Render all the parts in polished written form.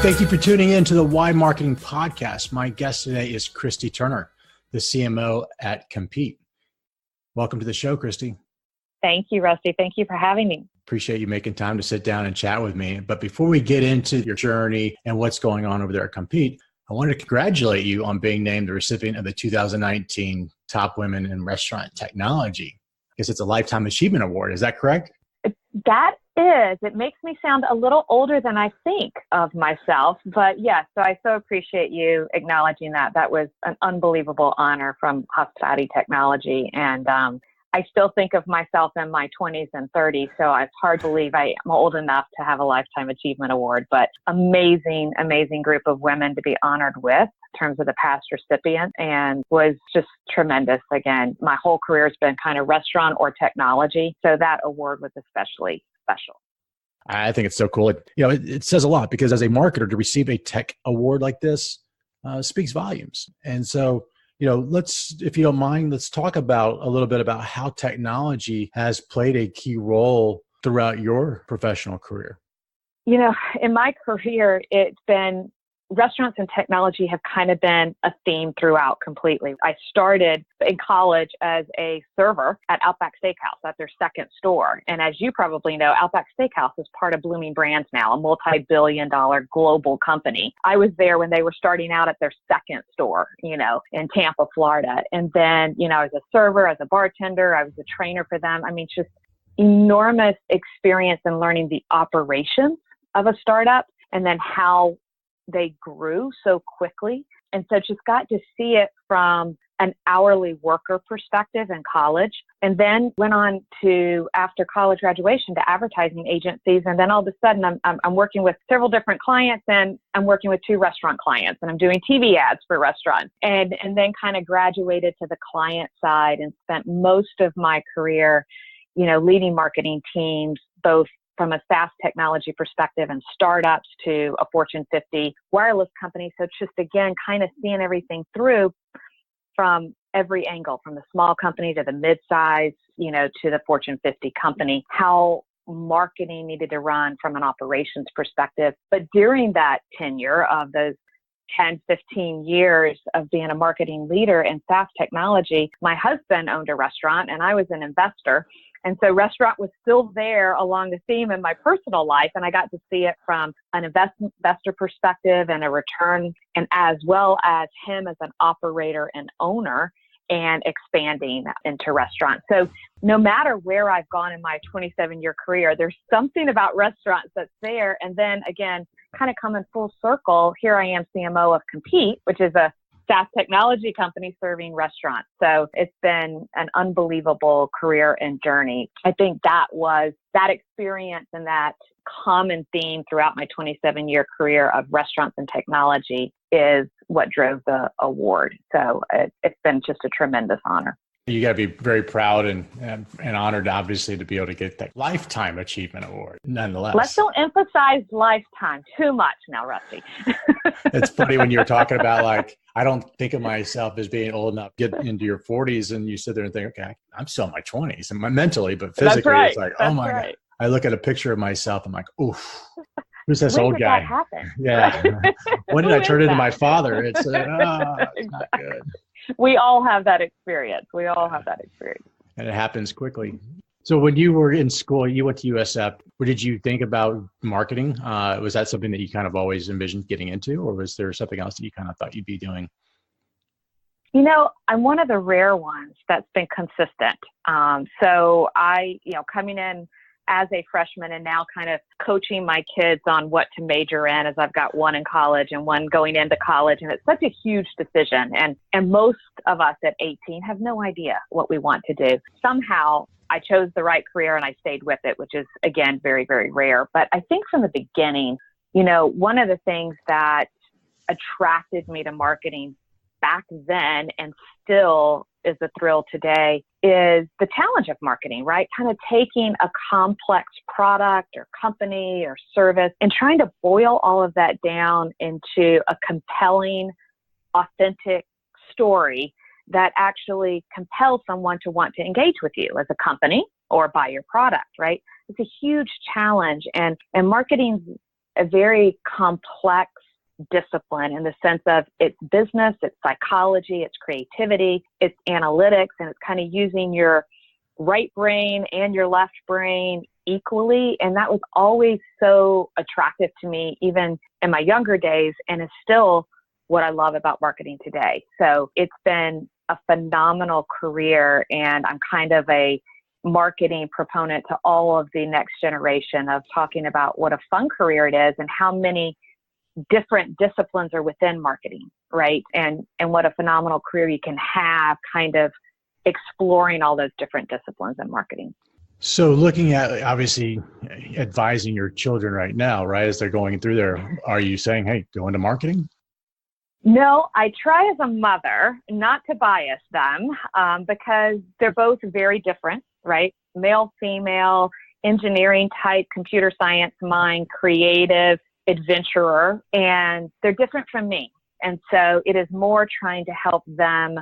Thank you for tuning in to the Why Marketing Podcast. My guest today is Kristi Turner, the CMO at Compeat. Welcome to the show, Kristi. Thank you, Rusty. Thank you for having me. Appreciate you making time to sit down and chat with me. But before we get into your journey and what's going on over there at Compeat, I wanted to congratulate you on being named the recipient of the 2019 Top Women in Restaurant Technology. I guess it's a Lifetime Achievement Award. Is that correct? That is. It makes me sound a little older than I think of myself. But yes, so I so appreciate you acknowledging that. That was an unbelievable honor from Hospitality Technology. And I still think of myself in my 20s and 30s, so it's hard to believe I am old enough to have a Lifetime Achievement Award, but amazing, amazing group of women to be honored with in terms of the past recipient, and was just tremendous. Again, my whole career has been kind of restaurant or technology, so that award was especially special. I think it's so cool. It says a lot, because as a marketer, to receive a tech award like this speaks volumes. And so, if you don't mind, let's talk about a little bit about how technology has played a key role throughout your professional career. In my career, it's been restaurants and technology have kind of been a theme throughout completely. I started in college as a server at Outback Steakhouse at their second store. And as you probably know, Outback Steakhouse is part of Blooming Brands now, a multi-billion-dollar global company. I was there when they were starting out at their second store, in Tampa, Florida. And then, I was a server, as a bartender, I was a trainer for them. I mean, just enormous experience in learning the operations of a startup, and then how they grew so quickly. And so just got to see it from an hourly worker perspective in college, and then went on to, after college graduation, to advertising agencies. And then all of a sudden I'm working with several different clients, and I'm working with 2 restaurant clients, and I'm doing TV ads for restaurants, and then kind of graduated to the client side and spent most of my career, leading marketing teams, both from a SaaS technology perspective and startups to a Fortune 50 wireless company. So just, again, kind of seeing everything through from every angle, from the small company to the mid-size, to the Fortune 50 company, how marketing needed to run from an operations perspective. But during that tenure of those 10, 15 years of being a marketing leader in SaaS technology, my husband owned a restaurant and I was an investor. And so restaurant was still there along the theme in my personal life. And I got to see it from an investor perspective and a return, and as well as him as an operator and owner, and expanding into restaurants. So no matter where I've gone in my 27-year career, there's something about restaurants that's there. And then again, kind of coming full circle, here I am, CMO of Compeat, which is a SaaS technology company serving restaurants. So it's been an unbelievable career and journey. I think that experience and that common theme throughout my 27-year career of restaurants and technology is what drove the award. So it's been just a tremendous honor. You got to be very proud and honored, obviously, to be able to get that Lifetime Achievement Award, nonetheless. Let's don't emphasize lifetime too much now, Rusty. It's funny when you're talking about, I don't think of myself as being old enough to get into your 40s, and you sit there and think, okay, I'm still in my 20s, and mentally, but physically, That's right. It's like, That's oh my God. I look at a picture of myself, I'm like, oof. Who's this old guy? When did that happen? Yeah. When did I turn into my father? It's not good. We all have that experience. And it happens quickly. So when you were in school, you went to USF. What did you think about marketing? Was that something that you kind of always envisioned getting into, or was there something else that you kind of thought you'd be doing? I'm one of the rare ones that's been consistent. So I, coming in as a freshman and now kind of coaching my kids on what to major in, as I've got one in college and one going into college. And it's such a huge decision. And most of us at 18 have no idea what we want to do. Somehow I chose the right career and I stayed with it, which is, again, very, very rare. But I think from the beginning, one of the things that attracted me to marketing back then and still is a thrill today is the challenge of marketing, right? Kind of taking a complex product or company or service and trying to boil all of that down into a compelling, authentic story that actually compels someone to want to engage with you as a company or buy your product, right? It's a huge challenge, and marketing's a very complex discipline in the sense of it's business, it's psychology, it's creativity, it's analytics, and it's kind of using your right brain and your left brain equally. And that was always so attractive to me, even in my younger days, and is still what I love about marketing today. So it's been a phenomenal career, and I'm kind of a marketing proponent to all of the next generation of talking about what a fun career it is and how many different disciplines are within marketing, right? And what a phenomenal career you can have kind of exploring all those different disciplines in marketing. So looking at obviously advising your children right now, right, as they're going through there, are you saying, hey, go into marketing? No, I try as a mother not to bias them because they're both very different, right? Male, female, engineering type, computer science mind, creative, adventurer, and they're different from me. And so it is more trying to help them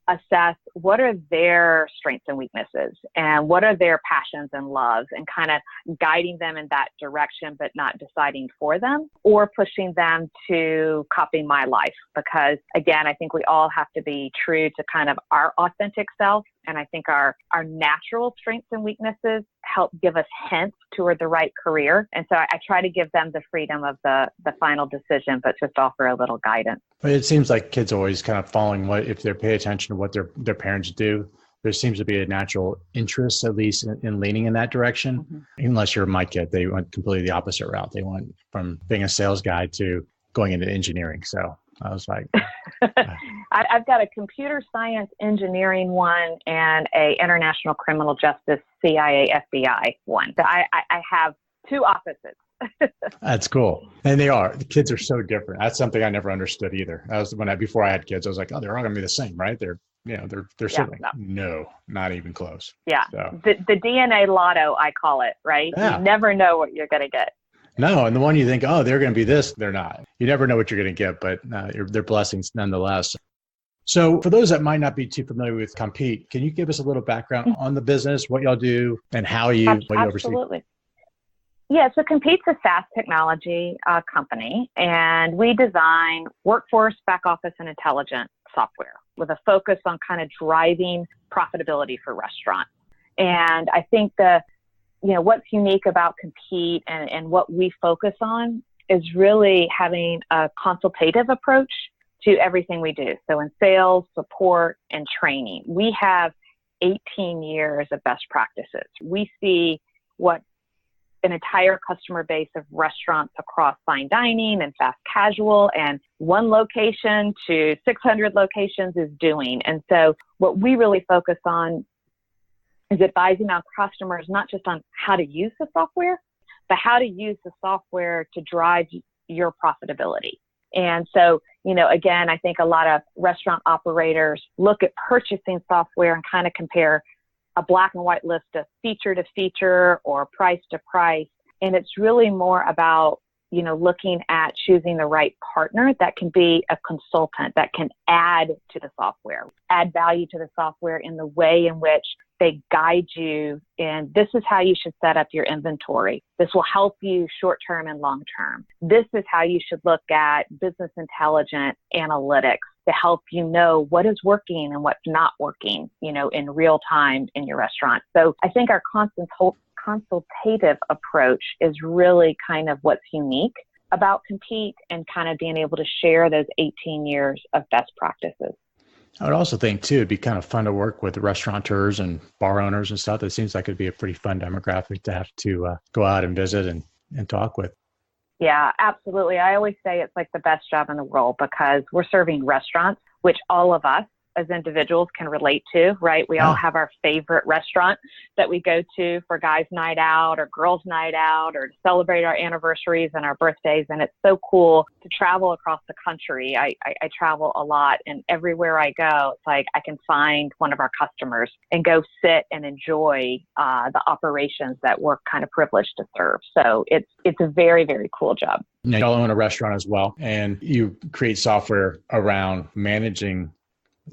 assess what are their strengths and weaknesses and what are their passions and loves, and kind of guiding them in that direction, but not deciding for them or pushing them to copy my life. Because again, I think we all have to be true to kind of our authentic self. And I think our natural strengths and weaknesses help give us hints toward the right career. And so I try to give them the freedom of the final decision, but just offer a little guidance. But it seems like kids are always kind of following what, if they pay attention to what their parents do, there seems to be a natural interest, at least in leaning in that direction. Mm-hmm. Unless you're my kid, they went completely the opposite route. They went from being a sales guy to going into engineering. So I was like, I've got a computer science engineering one and a international criminal justice CIA FBI one. So I have two opposites. That's cool. And the kids are so different. That's something I never understood either. Before I had kids, I was like, oh, they're all gonna be the same, right? They're sibling. No, not even close. Yeah. So. The DNA lotto, I call it, right? Yeah. You never know what you're gonna get. No, and the one you think, oh, they're going to be this, they're not. You never know what you're going to get, but they're blessings nonetheless. So for those that might not be too familiar with Compeat, can you give us a little background on the business, what y'all do, and how you oversee? Absolutely. Yeah, so Compeat's a SaaS technology company, and we design workforce, back office, and intelligent software with a focus on kind of driving profitability for restaurants. And I think what's unique about Compeat and what we focus on is really having a consultative approach to everything we do. So in sales, support, and training, we have 18 years of best practices. We see what an entire customer base of restaurants across fine dining and fast casual and one location to 600 locations is doing. And so what we really focus on is advising our customers not just on how to use the software, but how to use the software to drive your profitability. And so, again, I think a lot of restaurant operators look at purchasing software and kind of compare a black and white list of feature to feature or price to price. And it's really more about, looking at choosing the right partner that can be a consultant that can add to the software, add value to the software in the way in which they guide you in this is how you should set up your inventory. This will help you short-term and long-term. This is how you should look at business intelligence analytics to help you know what is working and what's not working, in real time in your restaurant. So I think our consultative approach is really kind of what's unique about Compeat and kind of being able to share those 18 years of best practices. I would also think, too, it'd be kind of fun to work with restaurateurs and bar owners and stuff. It seems like it'd be a pretty fun demographic to have to go out and visit and talk with. Yeah, absolutely. I always say it's like the best job in the world because we're serving restaurants, which all of us as individuals can relate to, right? We all have our favorite restaurant that we go to for guys' night out or girls' night out or to celebrate our anniversaries and our birthdays. And it's so cool to travel across the country. I travel a lot, and everywhere I go, it's like I can find one of our customers and go sit and enjoy the operations that we're kind of privileged to serve. So it's a very, very cool job. You own a restaurant as well, and you create software around managing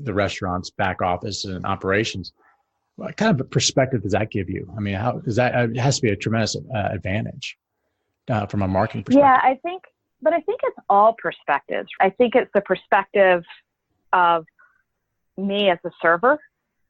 the restaurant's back office and operations. What kind of a perspective does that give you? I mean, how does that? It has to be a tremendous advantage from a marketing perspective. Yeah, I think But I think it's all perspectives. I think it's the perspective of me as a server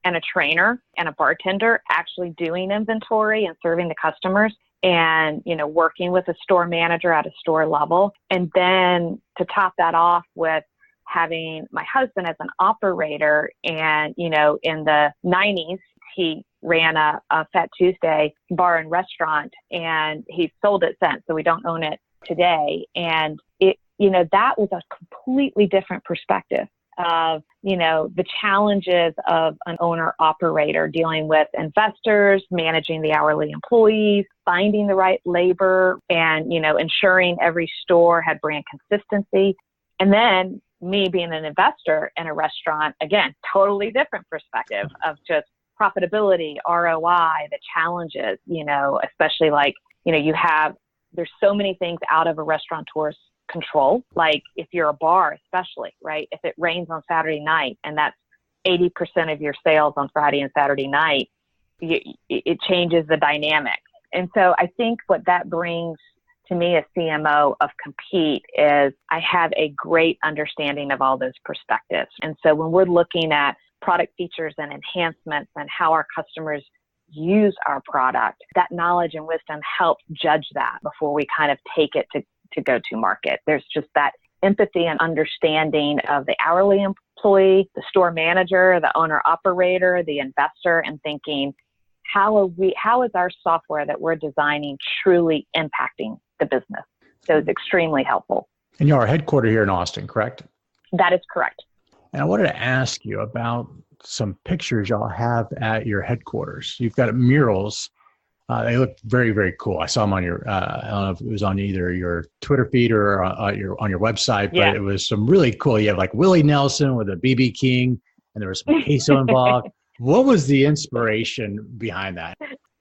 and a trainer and a bartender actually doing inventory and serving the customers and, working with a store manager at a store level. And then to top that off with having my husband as an operator and, in the 90s, he ran a Fat Tuesday bar and restaurant and he sold it since, so we don't own it today. And that was a completely different perspective of, the challenges of an owner operator dealing with investors, managing the hourly employees, finding the right labor and, ensuring every store had brand consistency. And then me being an investor in a restaurant, again, totally different perspective of just profitability, ROI, the challenges, especially like, there's so many things out of a restaurateur's control. Like if you're a bar, especially, right? If it rains on Saturday night and that's 80% of your sales on Friday and Saturday night, it changes the dynamics. And so I think what that brings to me as CMO of Compeat is I have a great understanding of all those perspectives. And so when we're looking at product features and enhancements and how our customers use our product, that knowledge and wisdom helps judge that before we kind of take it to go to market. There's just that empathy and understanding of the hourly employee, the store manager, the owner operator, the investor, and thinking, how is our software that we're designing truly impacting the business? So it's extremely helpful. And you are headquartered here in Austin, correct? That is correct. And I wanted to ask you about some pictures y'all have at your headquarters. You've got murals. They look very, very cool. I saw them on your, I don't know if it was on either your Twitter feed or on your website, but it was some really cool. You have like Willie Nelson with a BB King, and there was some queso involved. What was the inspiration behind that?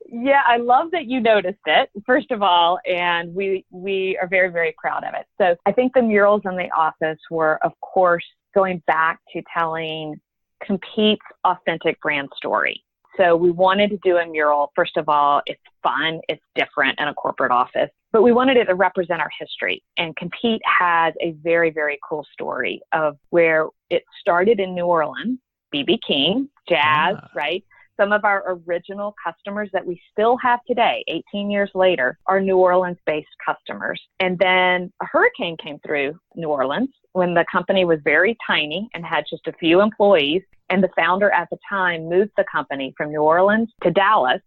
Yeah, I love that you noticed it, first of all, and we are very, very proud of it. So I think the murals in the office were, of course, going back to telling Compeat's authentic brand story. So we wanted to do a mural. First of all, it's fun, it's different in a corporate office, but we wanted it to represent our history. And Compeat has a very, very cool story of where it started in New Orleans, BB King, jazz, right? Some of our original customers that we still have today, 18 years later, are New Orleans-based customers. And then a hurricane came through New Orleans when the company was very tiny and had just a few employees. And the founder at the time moved the company from New Orleans to Dallas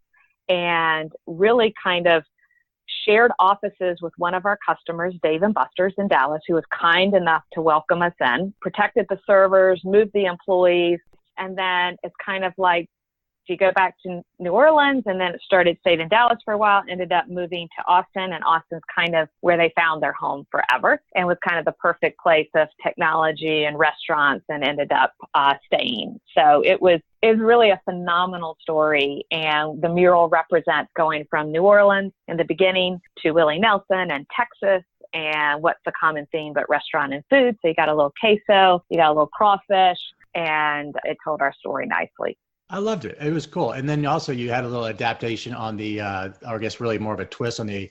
and really kind of shared offices with one of our customers, Dave & Buster's in Dallas, who was kind enough to welcome us in, protected the servers, moved the employees. And then it's kind of like, you go back to New Orleans, and then it stayed in Dallas for a while, ended up moving to Austin, and Austin's kind of where they found their home forever and was kind of the perfect place of technology and restaurants, and ended up staying. So it was really a phenomenal story. And the mural represents going from New Orleans in the beginning to Willie Nelson and Texas. And what's the common theme but restaurant and food? So you got a little queso, you got a little crawfish, and it told our story nicely. I loved it. It was cool. And then also you had a little adaptation on the, or I guess really more of a twist on the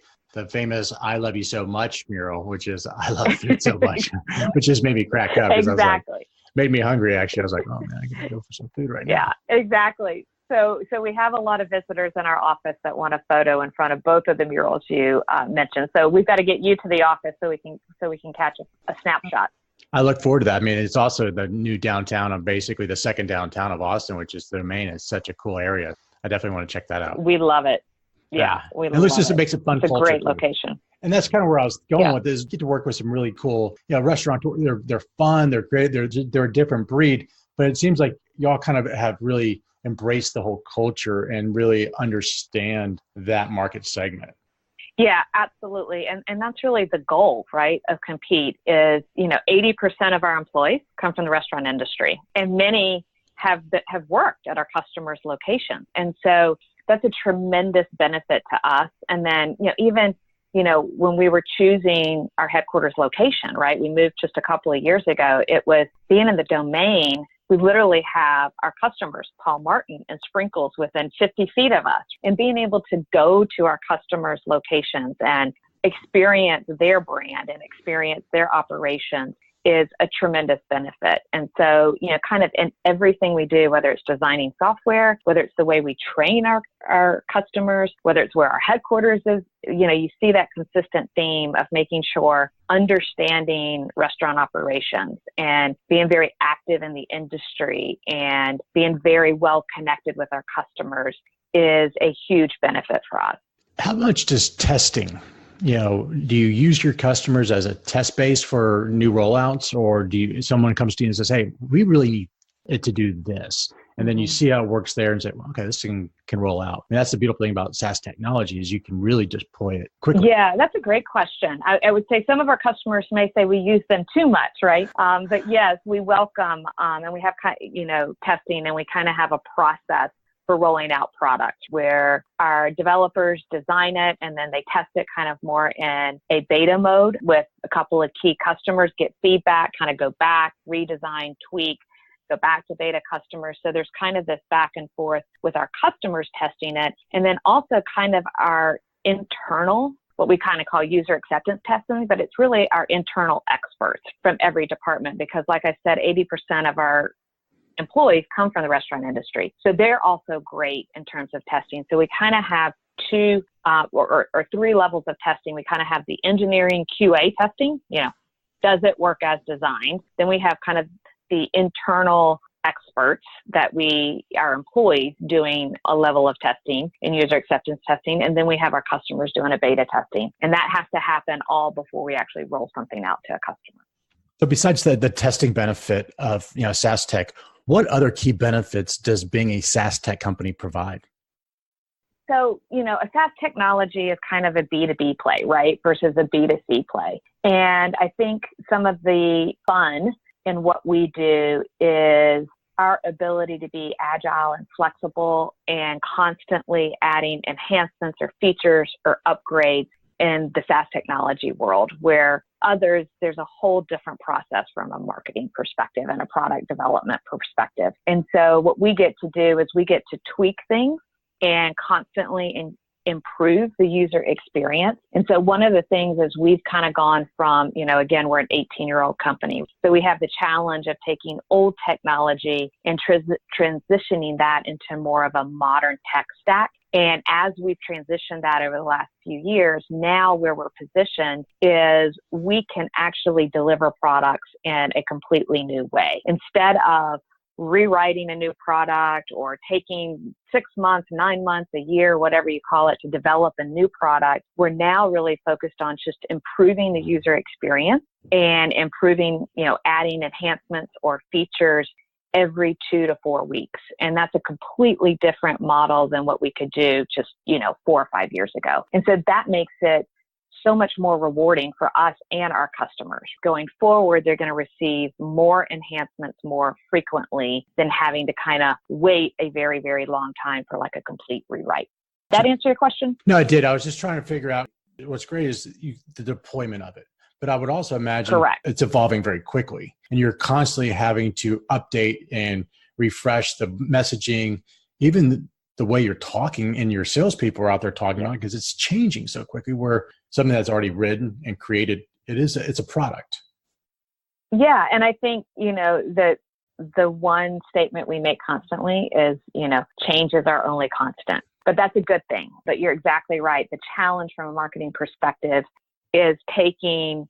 famous "I Love You So Much" mural, which is "I love food so much," which just made me crack up. Exactly. Made me hungry, actually. I was like, oh man, I gotta go for some food right now. Yeah, exactly. So we have a lot of visitors in our office that want a photo in front of both of the murals you mentioned. So we've got to get you to the office so we can catch a snapshot. I look forward to that. I mean, it's also the new downtown of basically the second downtown of Austin, which is the Domain. It's such a cool area. I definitely want to check that out. We love it. Yeah. We love it. It makes it fun. It's a great location. And that's kind of where I was going with this. Get to work with some really cool, restaurants. They're fun. They're great. They're a different breed, but it seems like y'all kind of have really embraced the whole culture and really understand that market segment. Yeah, absolutely. And that's really the goal, right, of Compeat is, 80% of our employees come from the restaurant industry, and many have worked at our customers' locations. And so that's a tremendous benefit to us. And then, even, when we were choosing our headquarters location, right, we moved just a couple of years ago, it was being in the Domain. We literally have our customers, Paul Martin and Sprinkles, within 50 feet of us, and being able to go to our customers' locations and experience their brand and experience their operations is a tremendous benefit. And so, kind of in everything we do, whether it's designing software, whether it's the way we train our customers, whether it's where our headquarters is, you see that consistent theme of making sure understanding restaurant operations and being very active in the industry and being very well connected with our customers is a huge benefit for us. How much does testing, do you use your customers as a test base for new rollouts, or someone comes to you and says, hey, we really need it to do this? And then you see how it works there and say, well, okay, this thing can roll out. And that's the beautiful thing about SaaS technology is you can really deploy it quickly. Yeah, that's a great question. I would say some of our customers may say we use them too much, right? But yes, we welcome, and we have testing, and we kind of have a process for rolling out products where our developers design it and then they test it kind of more in a beta mode with a couple of key customers, get feedback, kind of go back, redesign, tweak, go back to beta customers. So there's kind of this back and forth with our customers testing it. And then also kind of our internal, what we kind of call user acceptance testing, but it's really our internal experts from every department, because like I said, 80% of our employees come from the restaurant industry. So they're also great in terms of testing. So we kind of have two or three levels of testing. We kind of have the engineering QA testing, does it work as designed? Then we have kind of the internal experts that our employees doing a level of testing and user acceptance testing. And then we have our customers doing a beta testing. And that has to happen all before we actually roll something out to a customer. So besides the testing benefit of SaaS tech, what other key benefits does being a SaaS tech company provide? So, a SaaS technology is kind of a B2B play, right, versus a B2C play. And I think some of the fun in what we do is our ability to be agile and flexible and constantly adding enhancements or features or upgrades in the SaaS technology world, where others, there's a whole different process from a marketing perspective and a product development perspective. And so what we get to do is we get to tweak things and constantly improve the user experience. And so one of the things is we've kind of gone from, again, we're an 18-year-old company. So we have the challenge of taking old technology and transitioning that into more of a modern tech stack. And as we've transitioned that over the last few years, now where we're positioned is we can actually deliver products in a completely new way. Instead of rewriting a new product or taking 6 months, 9 months, a year, whatever you call it, to develop a new product, we're now really focused on just improving the user experience and improving, adding enhancements or features every 2 to 4 weeks. And that's a completely different model than what we could do just, 4 or 5 years ago. And so that makes it so much more rewarding for us and our customers. Going forward, they're going to receive more enhancements more frequently than having to kind of wait a very, very long time for like a complete rewrite. That answer your question? No, it did. I was just trying to figure out what's great is the deployment of it. But I would also imagine it's evolving very quickly and you're constantly having to update and refresh the messaging, even the way you're talking and your salespeople are out there talking about it, because it's changing so quickly where something that's already written and created, it's a product. Yeah. And I think, that the one statement we make constantly is, change is our only constant, but that's a good thing. But you're exactly right. The challenge from a marketing perspective is taking,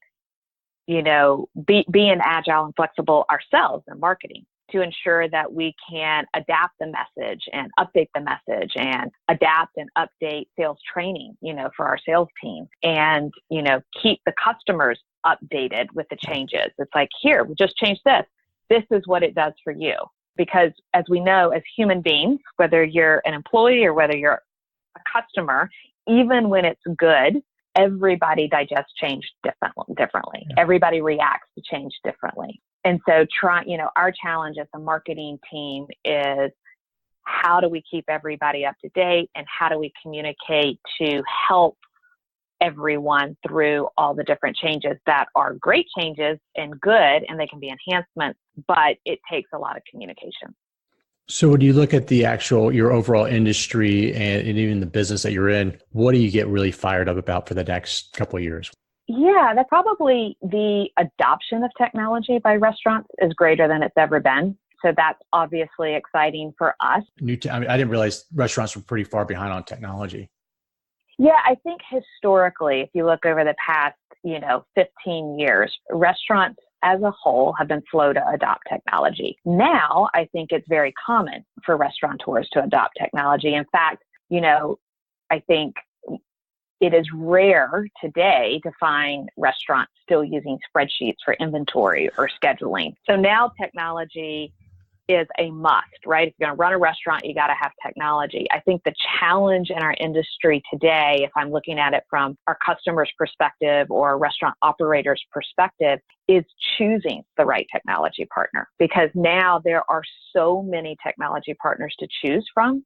being agile and flexible ourselves in marketing to ensure that we can adapt the message and update the message and adapt and update sales training, for our sales team and, keep the customers updated with the changes. It's like, here, we just changed this. This is what it does for you. Because as we know, as human beings, whether you're an employee or whether you're a customer, even when it's good, everybody digests change differently. Yeah. Everybody reacts to change differently. And so our challenge as a marketing team is how do we keep everybody up to date and how do we communicate to help everyone through all the different changes that are great changes and good, and they can be enhancements, but it takes a lot of communication. So when you look at your overall industry and even the business that you're in, what do you get really fired up about for the next couple of years? Yeah, that's probably the adoption of technology by restaurants is greater than it's ever been. So that's obviously exciting for us. I didn't realize restaurants were pretty far behind on technology. Yeah, I think historically, if you look over the past, 15 years, restaurants as a whole have been slow to adopt technology. Now, I think it's very common for restaurateurs to adopt technology. In fact, I think it is rare today to find restaurants still using spreadsheets for inventory or scheduling. So now technology is a must, right? If you're going to run a restaurant, you got to have technology. I think the challenge in our industry today, if I'm looking at it from our customer's perspective or a restaurant operator's perspective, is choosing the right technology partner. Because now there are so many technology partners to choose from,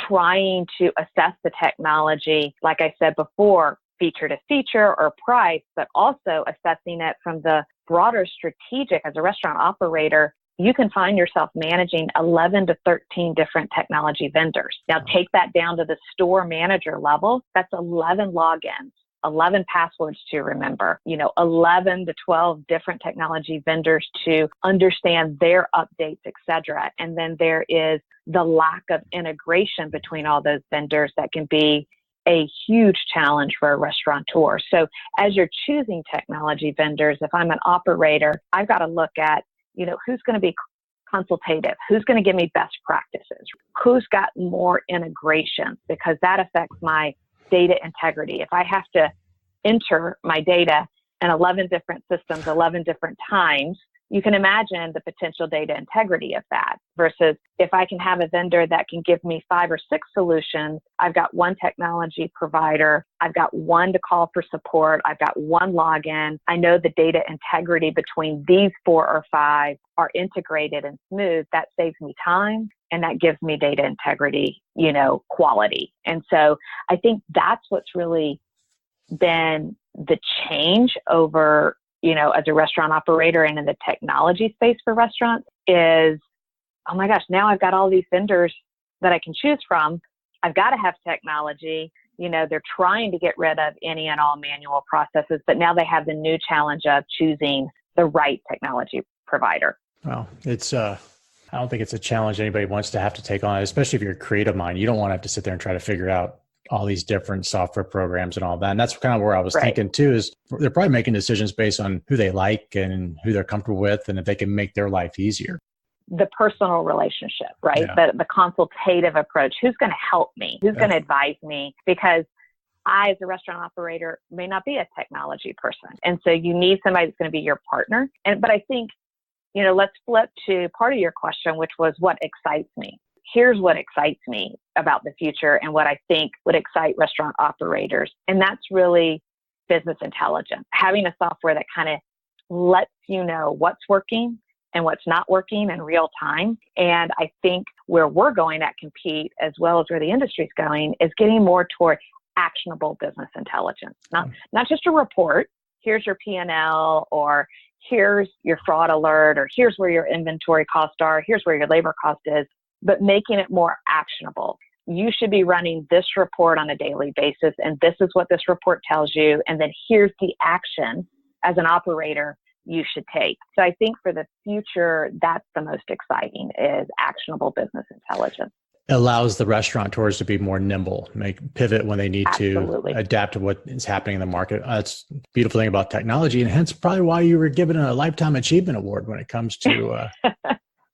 trying to assess the technology, like I said before, feature to feature or price, but also assessing it from the broader strategic. As a restaurant operator, you can find yourself managing 11 to 13 different technology vendors. Now take that down to the store manager level. That's 11 logins, 11 passwords to remember, 11 to 12 different technology vendors to understand their updates, et cetera. And then there is the lack of integration between all those vendors that can be a huge challenge for a restaurateur. So as you're choosing technology vendors, if I'm an operator, I've got to look at who's going to be consultative, who's going to give me best practices, who's got more integration, because that affects my data integrity. If I have to enter my data in 11 different systems, 11 different times, you can imagine the potential data integrity of that versus if I can have a vendor that can give me 5 or 6 solutions. I've got one technology provider. I've got one to call for support. I've got one login. I know the data integrity between these 4 or 5 are integrated and smooth. That saves me time and that gives me data integrity, quality. And so I think that's what's really been the change over as a restaurant operator and in the technology space for restaurants is, oh my gosh, now I've got all these vendors that I can choose from. I've got to have technology. They're trying to get rid of any and all manual processes, but now they have the new challenge of choosing the right technology provider. Well, I don't think it's a challenge anybody wants to have to take on, especially if you're a creative mind. You don't want to have to sit there and try to figure out all these different software programs and all that. And that's kind of where I was thinking too, is they're probably making decisions based on who they like and who they're comfortable with and if they can make their life easier. The personal relationship, right? Yeah. The consultative approach. Who's going to help me? Who's going to advise me? Because I, as a restaurant operator, may not be a technology person. And so you need somebody that's going to be your partner. But I think, let's flip to part of your question, which was what excites me. Here's what excites me about the future and what I think would excite restaurant operators. And that's really business intelligence, having a software that kind of lets you know what's working and what's not working in real time. And I think where we're going at Compeat, as well as where the industry's going, is getting more toward actionable business intelligence. Not just a report, here's your P&L, or here's your fraud alert, or here's where your inventory costs are, here's where your labor cost is, but making it more actionable. You should be running this report on a daily basis, and this is what this report tells you, and then here's the action as an operator you should take. So I think for the future, that's the most exciting, is actionable business intelligence. It allows the restaurateurs to be more nimble, pivot when they need Absolutely. to, adapt to what is happening in the market. That's the beautiful thing about technology, and hence probably why you were given a Lifetime Achievement Award when it comes to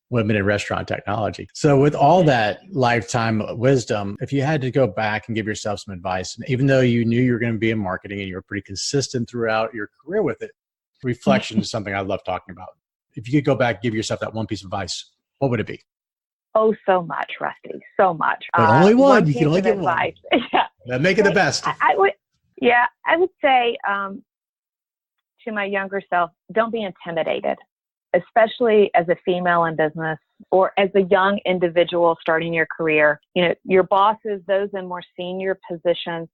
women in restaurant technology. So with all that lifetime wisdom, if you had to go back and give yourself some advice, even though you knew you were going to be in marketing and you were pretty consistent throughout your career with it, reflection is something I love talking about. If you could go back and give yourself that one piece of advice, what would it be? Oh, so much, Rusty. So much. But only one. You can only get one. Yeah. Make it the best. I would say to my younger self, don't be intimidated, especially as a female in business or as a young individual starting your career. Your bosses, those in more senior positions,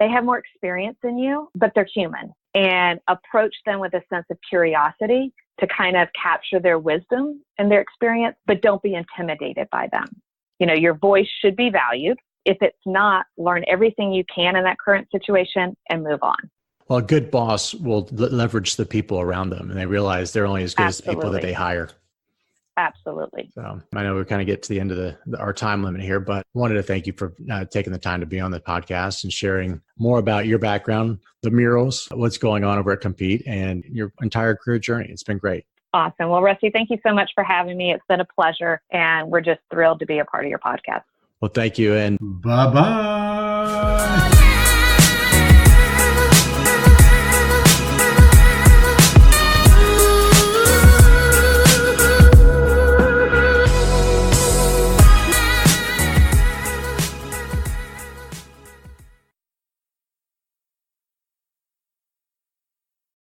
they have more experience than you, but they're human. And approach them with a sense of curiosity, to kind of capture their wisdom and their experience, but don't be intimidated by them. Your voice should be valued. If it's not, learn everything you can in that current situation and move on. Well, a good boss will leverage the people around them, and they realize they're only as good as the people that they hire. Absolutely. So I know we kind of get to the end of our time limit here, but wanted to thank you for taking the time to be on the podcast and sharing more about your background, the murals, what's going on over at Compeat, and your entire career journey. It's been great. Awesome. Well, Rusty, thank you so much for having me. It's been a pleasure, and we're just thrilled to be a part of your podcast. Well, thank you, and bye-bye.